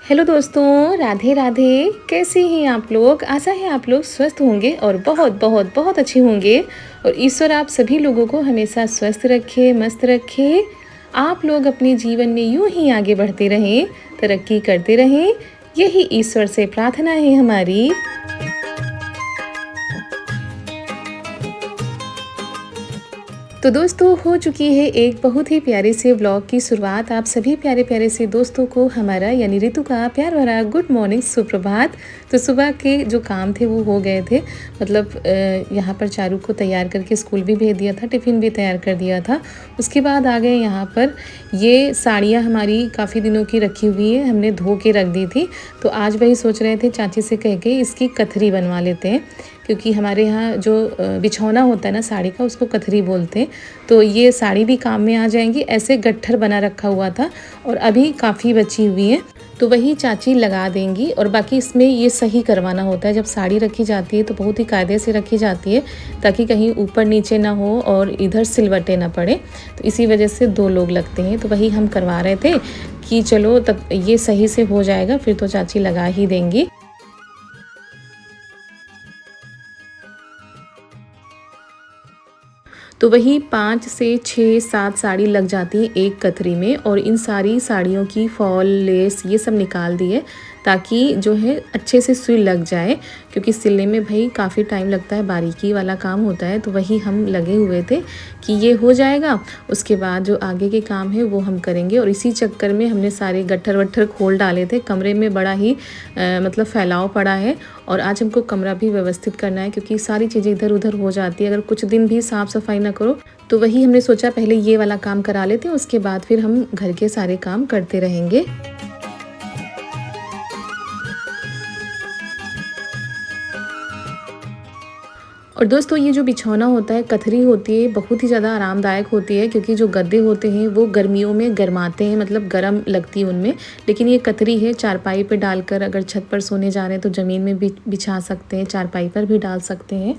Hello दोस्तों, राधे राधे। कैसे हैं आप लोग? आशा है आप लोग स्वस्थ होंगे और बहुत बहुत बहुत अच्छे होंगे। और ईश्वर आप सभी लोगों को हमेशा स्वस्थ रखे, मस्त रखे। आप लोग अपने जीवन में यूं ही आगे बढ़ते रहें, तरक्की करते रहें, यही ईश्वर से प्रार्थना है हमारी। तो दोस्तों, हो चुकी है एक बहुत ही प्यारे से व्लॉग की शुरुआत। आप सभी प्यारे प्यारे से दोस्तों को हमारा यानी ऋतु का प्यार भरा गुड मॉर्निंग, सुप्रभात। तो सुबह के जो काम थे वो हो गए थे। मतलब यहाँ पर चारू को तैयार करके स्कूल भी भेज दिया था, टिफ़िन भी तैयार कर दिया था। उसके बाद आ गए यहाँ पर। ये साड़ियाँ हमारी काफ़ी दिनों की रखी हुई है, हमने धो के रख दी थी। तो आज वही सोच रहे थे चाची से कह के इसकी कथरी बनवा लेते हैं, क्योंकि हमारे यहाँ जो बिछौना होता है ना साड़ी का, उसको कथरी बोलते हैं। तो ये साड़ी भी काम में आ जाएंगी। ऐसे गट्ठर बना रखा हुआ था और अभी काफ़ी बची हुई है, तो वही चाची लगा देंगी। और बाकी इसमें ये सही करवाना होता है। जब साड़ी रखी जाती है तो बहुत ही कायदे से रखी जाती है, ताकि कहीं ऊपर नीचे ना हो और इधर सिलवटे ना पड़े। तो इसी वजह से 2 लोग लगते हैं। तो वही हम करवा रहे थे कि चलो तब ये सही से हो जाएगा, फिर तो चाची लगा ही देंगी। तो वही 5 से 6 7 साड़ी लग जाती है एक कथरी में। और इन सारी साड़ियों की फॉल, लेस ये सब निकाल दिए, ताकि जो है अच्छे से सुई लग जाए, क्योंकि सिलने में भाई काफ़ी टाइम लगता है, बारीकी वाला काम होता है। तो वही हम लगे हुए थे कि ये हो जाएगा, उसके बाद जो आगे के काम है वो हम करेंगे। और इसी चक्कर में हमने सारे गट्ठर वट्ठर खोल डाले थे। कमरे में बड़ा ही मतलब फैलाव पड़ा है। और आज हमको कमरा भी व्यवस्थित करना है, क्योंकि सारी चीज़ें इधर उधर हो जाती है अगर कुछ दिन भी साफ़ सफाई ना करो। तो वही हमने सोचा पहले ये वाला काम करा लेते हैं, उसके बाद फिर हम घर के सारे काम करते रहेंगे। और दोस्तों, ये जो बिछौना होता है, कथरी होती है, बहुत ही ज़्यादा आरामदायक होती है, क्योंकि जो गद्दे होते हैं वो गर्मियों में गर्माते हैं, मतलब गर्म लगती है उनमें। लेकिन ये कतरी है, चारपाई पे डालकर अगर छत पर सोने जा रहे हैं तो ज़मीन में भी बिछा सकते हैं, चारपाई पर भी डाल सकते हैं।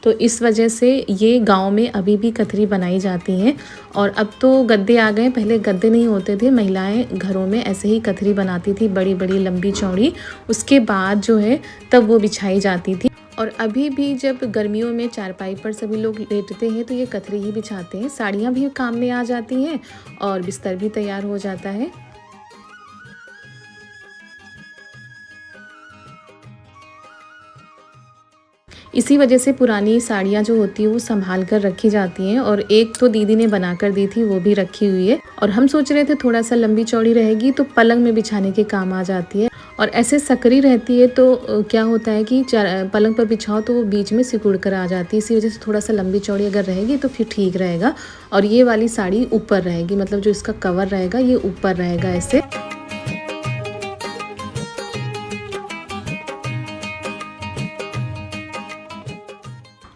तो इस वजह से ये गांव में अभी भी कतरी बनाई जाती हैं। और अब तो गद्दे आ गए, पहले गद्दे नहीं होते थे। महिलाएं घरों में ऐसे ही कतरी बनाती थी, बड़ी बड़ी लंबी चौड़ी। उसके बाद जो है तब वो बिछाई जाती थी। और अभी भी जब गर्मियों में चारपाई पर सभी लोग लेटते हैं तो ये कतरी ही बिछाते हैं। साड़ियाँ भी काम में आ जाती हैं और बिस्तर भी तैयार हो जाता है। इसी वजह से पुरानी साड़ियाँ जो होती है वो संभाल कर रखी जाती हैं। और एक तो दीदी ने बना कर दी थी, वो भी रखी हुई है। और हम सोच रहे थे थोड़ा सा लंबी चौड़ी रहेगी तो पलंग में बिछाने के काम आ जाती है। और ऐसे सकरी रहती है तो क्या होता है कि पलंग पर बिछाओ तो वो बीच में सिकुड़ कर आ जाती है। इसी वजह से थोड़ा सा लंबी चौड़ी अगर रहेगी तो फिर ठीक रहेगा। और ये वाली साड़ी ऊपर रहेगी, मतलब जो इसका कवर रहेगा ये ऊपर रहेगा ऐसे।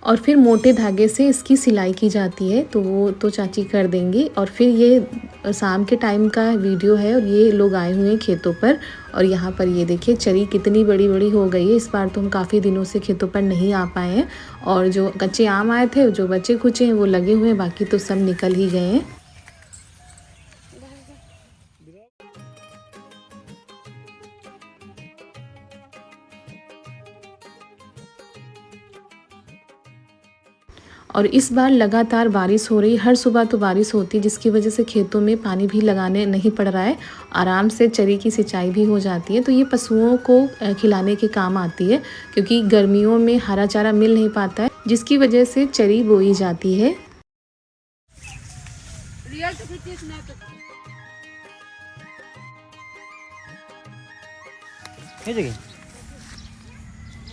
और फिर मोटे धागे से इसकी सिलाई की जाती है, तो वो तो चाची कर देंगी। और फिर ये शाम के टाइम का वीडियो है और ये लोग आए हुए हैं खेतों पर। और यहाँ पर ये देखिए चरी कितनी बड़ी बड़ी हो गई है। इस बार तो हम काफ़ी दिनों से खेतों पर नहीं आ पाए हैं। और जो कच्चे आम आए थे, जो बचे खुचे हैं वो लगे हुए हैं, बाकी तो सब निकल ही गए हैं। और इस बार लगातार बारिश हो रही, हर सुबह तो बारिश होती है, जिसकी वजह से खेतों में पानी भी लगाने नहीं पड़ रहा है। आराम से चरी की सिंचाई भी हो जाती है। तो ये पशुओं को खिलाने के काम आती है, क्योंकि गर्मियों में हरा चारा मिल नहीं पाता है, जिसकी वजह से चरी बोई जाती है।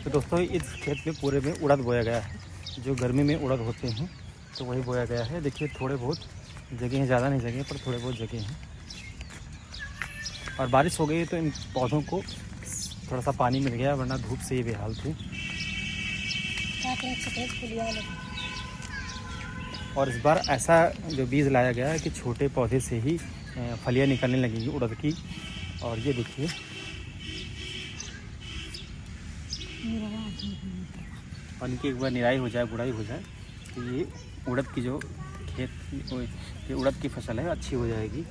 तो दोस्तों, इस खेत में पूरे में उड़द बोया गया है। जो गर्मी में उड़द होते हैं तो वही बोया गया है। देखिए थोड़े बहुत जगह हैं, ज़्यादा नहीं जगह पर थोड़े बहुत जगह हैं। और बारिश हो गई तो इन पौधों को थोड़ा सा पानी मिल गया, वरना धूप से ही बेहाल थे। और इस बार ऐसा जो बीज लाया गया है कि छोटे पौधे से ही फलियाँ निकलने लगेंगी उड़द की। और ये देखिए और इनकी एक बार निराई हो जाए, गुड़ाई हो जाए, तो ये उड़द की जो ये उड़द की फसल है अच्छी हो जाएगी।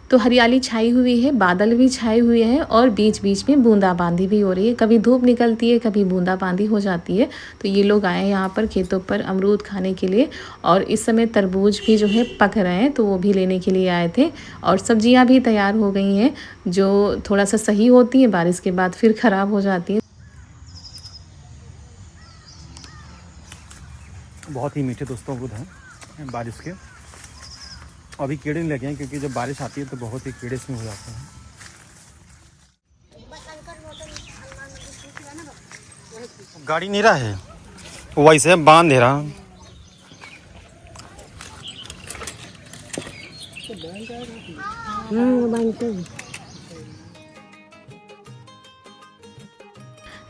तो हरियाली छाई हुई है, बादल भी छाए हुए हैं और बीच बीच में बूंदाबांदी भी हो रही है। कभी धूप निकलती है, कभी बूंदाबांदी हो जाती है। तो ये लोग आए हैं यहाँ पर खेतों पर अमरूद खाने के लिए और इस समय तरबूज भी जो है पक रहे हैं, तो वो भी लेने के लिए आए थे। और सब्जियाँ भी तैयार हो गई हैं, जो थोड़ा सा सही होती हैं, बारिश के बाद फिर ख़राब हो जाती हैं। बहुत ही मीठे दोस्तों अमरूद हैं बारिश के। अभी कीड़े नहीं लगे हैं क्योंकि जब बारिश आती है तो बहुत ही कीड़े इसमें हो जाते हैं। गाड़ी नहीं रहा है, वैसे बांध दे रहा।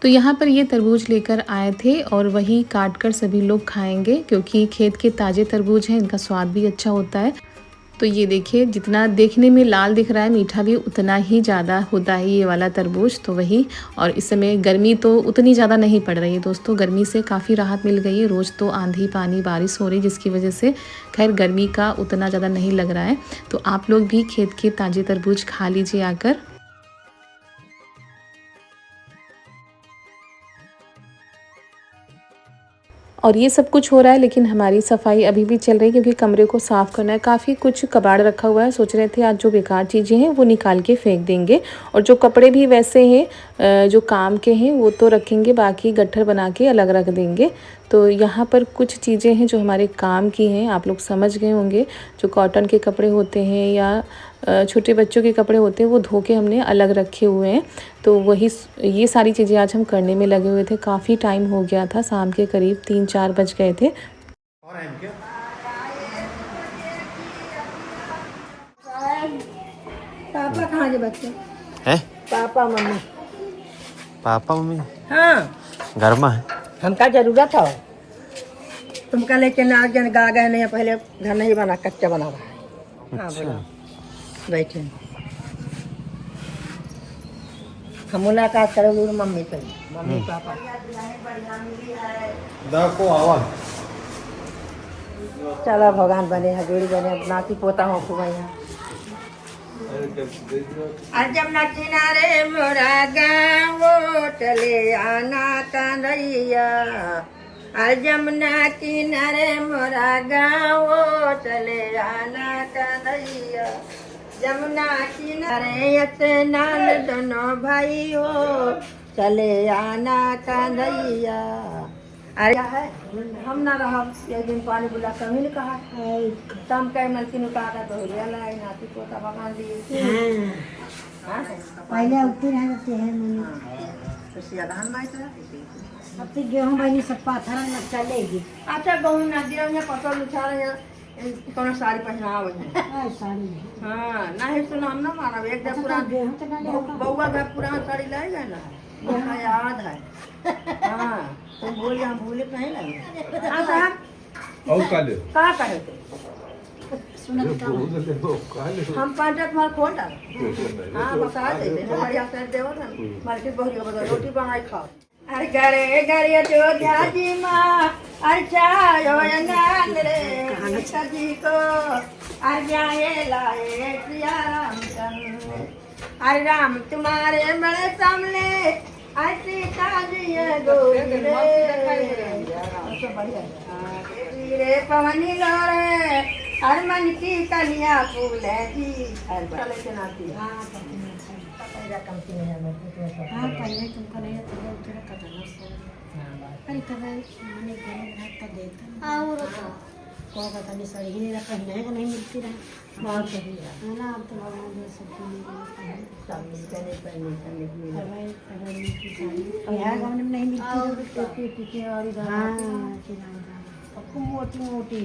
तो यहाँ पर ये तरबूज लेकर आए थे और वही काट कर सभी लोग खाएंगे, क्योंकि खेत के ताज़े तरबूज हैं, इनका स्वाद भी अच्छा होता है। तो ये देखिए, जितना देखने में लाल दिख रहा है, मीठा भी उतना ही ज़्यादा होता है ये वाला तरबूज। तो वही, और इस समय गर्मी तो उतनी ज़्यादा नहीं पड़ रही है दोस्तों, गर्मी से काफ़ी राहत मिल गई है। रोज़ तो आंधी पानी बारिश हो रही, जिसकी वजह से खैर गर्मी का उतना ज़्यादा नहीं लग रहा है। तो आप लोग भी खेत के ताज़े तरबूज खा लीजिए आकर। और ये सब कुछ हो रहा है, लेकिन हमारी सफाई अभी भी चल रही है, क्योंकि कमरे को साफ़ करना है। काफ़ी कुछ कबाड़ रखा हुआ है, सोच रहे थे आज जो बेकार चीज़ें हैं वो निकाल के फेंक देंगे। और जो कपड़े भी वैसे हैं जो काम के हैं वो तो रखेंगे, बाकी गट्ठर बना के अलग रख देंगे। तो यहाँ पर कुछ चीज़ें हैं जो हमारे काम की हैं, आप लोग समझ गए होंगे। जो कॉटन के कपड़े होते हैं या छोटे बच्चों के कपड़े होते हैं, वो धो के हमने अलग रखे हुए हैं। तो वही, ये सारी चीज़ें आज हम करने में लगे हुए थे। काफ़ी टाइम हो गया था, शाम के करीब 3-4 बज गए थे। पापा कहाँ के बच्चे हैं? Papa mummy. पापा मम्मी हाँ, घर में है। हमका जरूरत हो तुमका, लेकिन आग जन गा गए नहीं, पहले घर नहीं बना, कच्चा बना रहा है। हाँ बोलो, बैठे हम मुलाकात करोगे मम्मी से, मम्मी पापा। देखो आवाज चलो भगवान बने हैं, जोड़ी बने, नाती पोता हो खूब यहाँ। जमुना किनारे मोरा गाँव चले आना कन्हैया, जमुना किनारे मोरा गाँव चले आना कन्हैया, जमुना किनारे स्नान दोनों भाई हो चले आना कन्हैया। अरे है हम ना रहा, एक दिन पानी बुला कभी नहीं कहा, तम कह नलकी उतारा तो नाती पोता भगवान दिए। पहले उठती रहते हैं तो सियाधान माइट अब तो गेहूँ बनी सब पाथर में चलेगी। अच्छा गहूँ ना गिरा यहाँ पकड़ उछा रहे हैं, कौन साड़ी पहनावे हैं। साड़ी हाँ नहीं सुना, हम ना मारा एक दिन पुराना गेहूँ तो डाले बउआ घर पुराना साड़ी लाई गए ना, मुझे याद है। हाँ तुम भूल, हम भूले नहीं लगे। हाँ साहब और काले कहाँ कहे थे हम पांच मार खोल डाल। हाँ बता देते हैं, बढ़िया से देव ना मार्केट बहुत बता, रोटी बनाई खाओ। अरे गरे गरे जो ध्याजी माँ अच्छा यो नान रे सजी को अरे जाए लाए प्रिया रामचंद्र। अरे राम तुम्हारे बड़े सामने ऐसी ताजी गोरी रे पवनी लोरे अरे मन की कन्या फूल जी। चले के नाती हाँ पहले तुमको नहीं तो बोलते रहा अरे तब मैंने घर का देता को पता नहीं सही ही नहीं रहा, पहनने को नहीं मिलती रहा बहुत सही है ना। अब तो भगवान दे सबको यहाँ गाँव में नहीं मिलती। हाँ मोटी मोटी।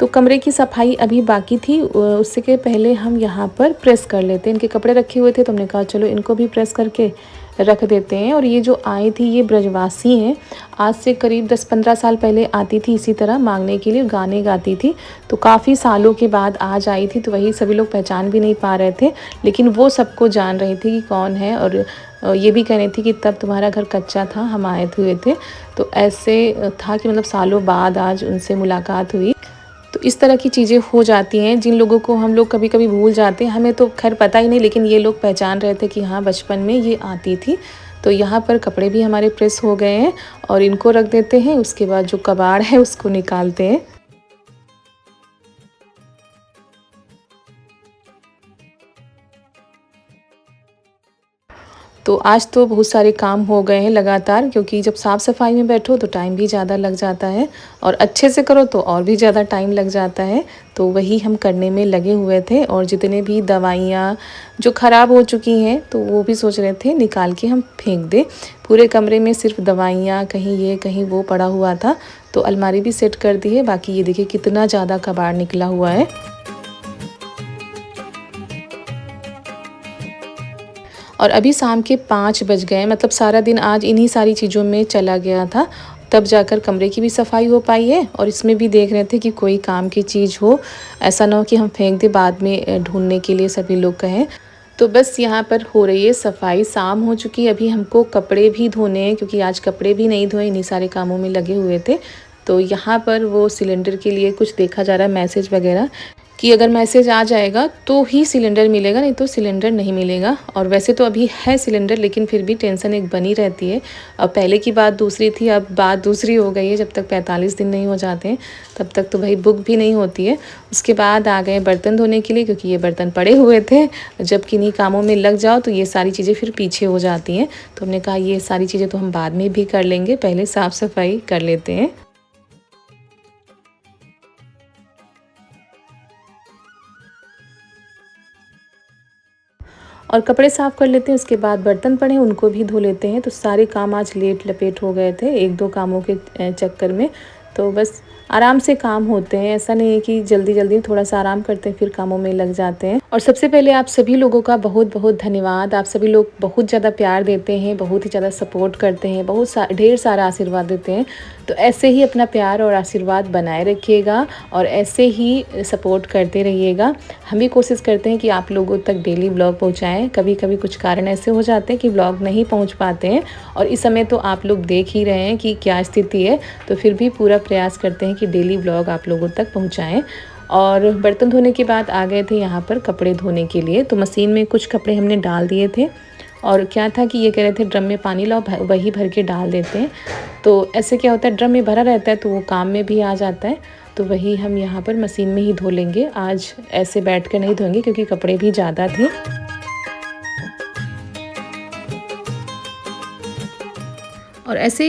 तो कमरे की सफाई अभी बाकी थी, उससे के पहले हम यहाँ पर प्रेस कर लेते हैं। इनके कपड़े रखे हुए थे, तो हमने कहा चलो इनको भी प्रेस करके रख देते हैं। और ये जो आई थी ये ब्रजवासी हैं, आज से करीब 10-15 साल पहले आती थी इसी तरह मांगने के लिए, गाने गाती थी। तो काफ़ी सालों के बाद आज आई थी, तो वही सभी लोग पहचान भी नहीं पा रहे थे, लेकिन वो सबको जान रही थी कि कौन है। और ये भी कह रही थी कि तब तुम्हारा घर कच्चा था, हम आए हुए थे। तो ऐसे था कि मतलब सालों बाद आज उनसे मुलाकात हुई। तो इस तरह की चीज़ें हो जाती हैं जिन लोगों को हम लोग कभी कभी भूल जाते हैं। हमें तो खैर पता ही नहीं, लेकिन ये लोग पहचान रहे थे कि हाँ बचपन में ये आती थी। तो यहाँ पर कपड़े भी हमारे प्रेस हो गए हैं और इनको रख देते हैं। उसके बाद जो कबाड़ है उसको निकालते हैं। तो आज तो बहुत सारे काम हो गए हैं लगातार, क्योंकि जब साफ़ सफाई में बैठो तो टाइम भी ज़्यादा लग जाता है और अच्छे से करो तो और भी ज़्यादा टाइम लग जाता है। तो वही हम करने में लगे हुए थे और जितने भी दवाइयाँ जो ख़राब हो चुकी हैं तो वो भी सोच रहे थे निकाल के हम फेंक दें। पूरे कमरे में सिर्फ दवाइयाँ, कहीं ये कहीं वो पड़ा हुआ था। तो अलमारी भी सेट कर दी है। बाकी ये देखिए कितना ज़्यादा कबाड़ निकला हुआ है। और अभी शाम के 5 बज गए, मतलब सारा दिन आज इन्हीं सारी चीज़ों में चला गया था। तब जाकर कमरे की भी सफाई हो पाई है और इसमें भी देख रहे थे कि कोई काम की चीज़ हो, ऐसा ना हो कि हम फेंक दें बाद में ढूंढने के लिए सभी लोग कहें। तो बस यहाँ पर हो रही है सफाई। शाम हो चुकी है, अभी हमको कपड़े भी धोने हैं क्योंकि आज कपड़े भी नहीं धोए, इन्हीं सारे कामों में लगे हुए थे। तो यहाँ पर वो सिलेंडर के लिए कुछ देखा जा रहा है, मैसेज वगैरह, कि अगर मैसेज आ जाएगा तो ही सिलेंडर मिलेगा, नहीं तो सिलेंडर नहीं मिलेगा। और वैसे तो अभी है सिलेंडर, लेकिन फिर भी टेंशन एक बनी रहती है। अब पहले की बात दूसरी थी, अब बात दूसरी हो गई है। जब तक 45 दिन नहीं हो जाते हैं तब तक तो भाई बुक भी नहीं होती है। उसके बाद आ गए बर्तन धोने के लिए, क्योंकि ये बर्तन पड़े हुए थे। जब किन्हीं कामों में लग जाओ तो ये सारी चीज़ें फिर पीछे हो जाती हैं। तो हमने कहा ये सारी चीज़ें तो हम बाद में भी कर लेंगे, पहले साफ़ सफाई कर लेते हैं। और कपड़े साफ़ कर लेते हैं। उसके बाद बर्तन पड़े हैं उनको भी धो लेते हैं। तो सारे काम आज लेट लपेट हो गए थे 1-2 कामों के चक्कर में। तो बस आराम से काम होते हैं, ऐसा नहीं है कि जल्दी जल्दी, थोड़ा सा आराम करते हैं फिर कामों में लग जाते हैं। और सबसे पहले आप सभी लोगों का बहुत बहुत धन्यवाद। आप सभी लोग बहुत ज़्यादा प्यार देते हैं, बहुत ही ज़्यादा सपोर्ट करते हैं, ढेर सारा आशीर्वाद देते हैं। तो ऐसे ही अपना प्यार और आशीर्वाद बनाए रखिएगा और ऐसे ही सपोर्ट करते रहिएगा। हम भी कोशिश करते हैं कि आप लोगों तक डेली ब्लॉग पहुंचाएं। कभी कभी कुछ कारण ऐसे हो जाते हैं कि ब्लॉग नहीं पहुंच पाते हैं और इस समय तो आप लोग देख ही रहे हैं कि क्या स्थिति है। तो फिर भी पूरा प्रयास करते हैं कि डेली ब्लॉग आप लोगों तक पहुंचाएं। और बर्तन धोने के बाद आ गए थे यहाँ पर कपड़े धोने के लिए। तो मशीन में कुछ कपड़े हमने डाल दिए थे और क्या था कि ये कह रहे थे ड्रम में पानी लाओ, वही भर के डाल देते हैं। तो ऐसे क्या होता है, ड्रम में भरा रहता है तो वो काम में भी आ जाता है। तो वही हम यहाँ पर मशीन में ही धो लेंगे। आज ऐसे बैठ कर नहीं धोएंगे क्योंकि कपड़े भी ज़्यादा थे। और ऐसे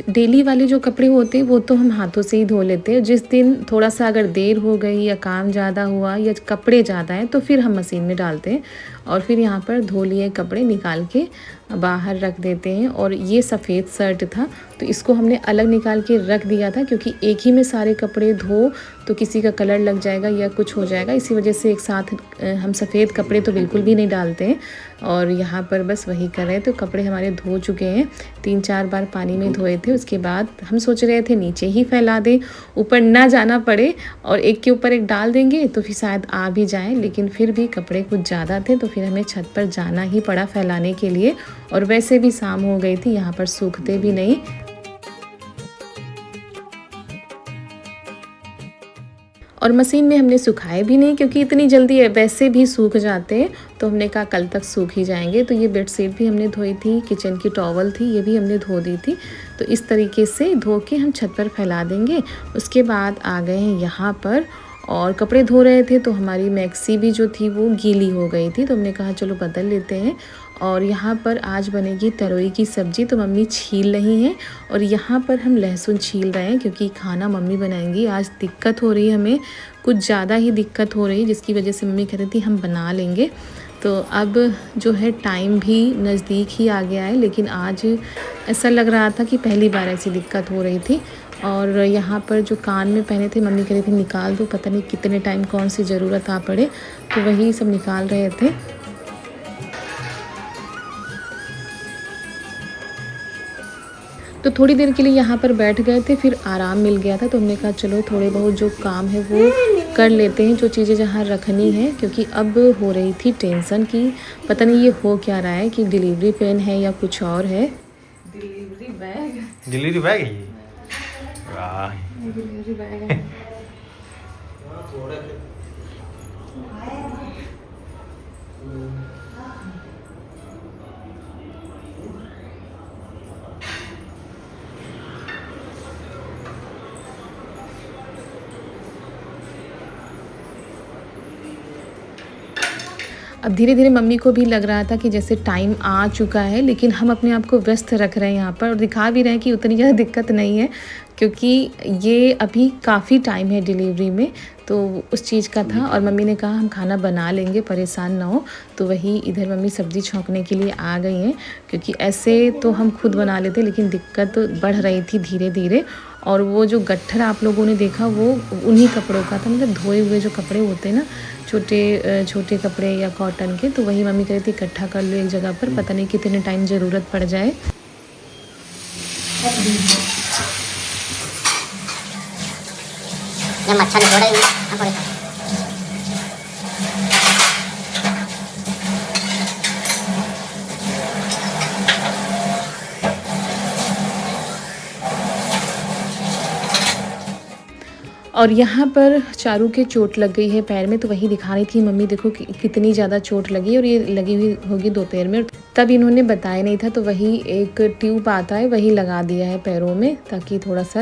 डेली वाले जो कपड़े होते हैं वो तो हम हाथों से ही धो लेते हैं। जिस दिन थोड़ा सा अगर देर हो गई या काम ज़्यादा हुआ या कपड़े ज़्यादा हैं तो फिर हम मशीन में डालते हैं और फिर यहाँ पर धो लिए कपड़े निकाल के बाहर रख देते हैं। और ये सफ़ेद शर्ट था तो इसको हमने अलग निकाल के रख दिया था, क्योंकि एक ही में सारे कपड़े धो तो किसी का कलर लग जाएगा या कुछ हो जाएगा। इसी वजह से एक साथ हम सफ़ेद कपड़े तो बिल्कुल भी नहीं डालते हैं। और यहाँ पर बस वही कर रहे हैं। तो कपड़े हमारे धो चुके हैं, 3-4 बार पानी में धोए थे। उसके बाद हम सोच रहे थे नीचे ही फैला दें, ऊपर ना जाना पड़े और एक के ऊपर एक डाल देंगे तो फिर शायद आ भी जाए। लेकिन फिर भी कपड़े कुछ ज़्यादा थे तो फिर हमें छत पर जाना ही पड़ा फैलाने के लिए। और वैसे भी शाम हो गई थी, यहाँ पर सूखते भी नहीं। और मशीन में हमने सुखाए भी नहीं क्योंकि इतनी जल्दी वैसे भी सूख जाते हैं। तो हमने कहा कल तक सूख ही जाएंगे। तो ये बेडशीट भी हमने धोई थी, किचन की टॉवल थी ये भी हमने धो दी थी। तो इस तरीके से धो के हम छत पर फैला देंगे। उसके बाद आ गए हैं यहाँ पर और कपड़े धो रहे थे तो हमारी मैक्सी भी जो थी वो गीली हो गई थी। तो हमने कहा चलो बदल लेते हैं। और यहाँ पर आज बनेगी तरोई की सब्ज़ी। तो मम्मी छील रही हैं और यहाँ पर हम लहसुन छील रहे हैं क्योंकि खाना मम्मी बनाएंगी। आज दिक्कत हो रही है, हमें कुछ ज़्यादा ही दिक्कत हो रही है, जिसकी वजह से मम्मी कह रही थी हम बना लेंगे। तो अब जो है टाइम भी नज़दीक ही आ गया है, लेकिन आज ऐसा लग रहा था कि पहली बार ऐसी दिक्कत हो रही थी। और यहाँ पर जो कान में पहने थे मम्मी कह रही थी निकाल दो, पता नहीं कितने टाइम कौन सी ज़रूरत आ पड़े। तो वही सब निकाल रहे थे। तो थोड़ी देर के लिए यहाँ पर बैठ गए थे, फिर आराम मिल गया था। तो हमने कहा चलो थोड़े बहुत जो काम है वो कर लेते हैं, जो चीज़ें जहाँ रखनी है। क्योंकि अब हो रही थी टेंशन की पता नहीं ये हो क्या रहा है, कि डिलीवरी पेन है या कुछ और है। डिलीवरी बैग है ये। वाह, डिलीवरी बैग है। अब धीरे धीरे मम्मी को भी लग रहा था कि जैसे टाइम आ चुका है, लेकिन हम अपने आप को व्यस्त रख रहे हैं यहाँ पर और दिखा भी रहे हैं कि उतनी ज़्यादा दिक्कत नहीं है, क्योंकि ये अभी काफ़ी टाइम है डिलीवरी में, तो उस चीज़ का था। और मम्मी ने कहा हम खाना बना लेंगे, परेशान ना हो, तो वही इधर मम्मी सब्ज़ी छौंकने के लिए आ गई हैं, क्योंकि ऐसे तो हम खुद बना लेते लेकिन दिक्कत बढ़ रही थी धीरे धीरे। और वो जो गट्ठर आप लोगों ने देखा वो उन्हीं कपड़ों का था, मतलब धोए हुए जो कपड़े होते हैं ना, छोटे छोटे कपड़े या कॉटन के, तो वही मम्मी कह रही थी इकट्ठा कर लो एक जगह पर, पता नहीं कितने टाइम ज़रूरत पड़ जाए। मच्छर निकल और यहाँ पर चारू के चोट लग गई है पैर में, तो वही दिखा रही थी मम्मी, देखो कि कितनी ज़्यादा चोट लगी और ये लगी हुई होगी 2 पैर में। तब इन्होंने बताया नहीं था, तो वही एक ट्यूब आता है वही लगा दिया है पैरों में, ताकि थोड़ा सा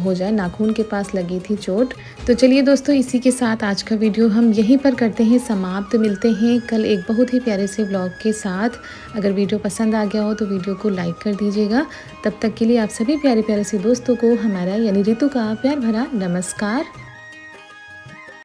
हो जाए, नाखून के पास लगी थी चोट। तो चलिए दोस्तों, इसी के साथ आज का वीडियो हम यहीं पर करते हैं समाप्त। मिलते हैं कल एक बहुत ही प्यारे से ब्लॉग के साथ। अगर वीडियो पसंद आ गया हो तो वीडियो को लाइक कर दीजिएगा। तब तक के लिए आप सभी प्यारे प्यारे से दोस्तों को हमारा यानी रितु का प्यार भरा नमस्कार।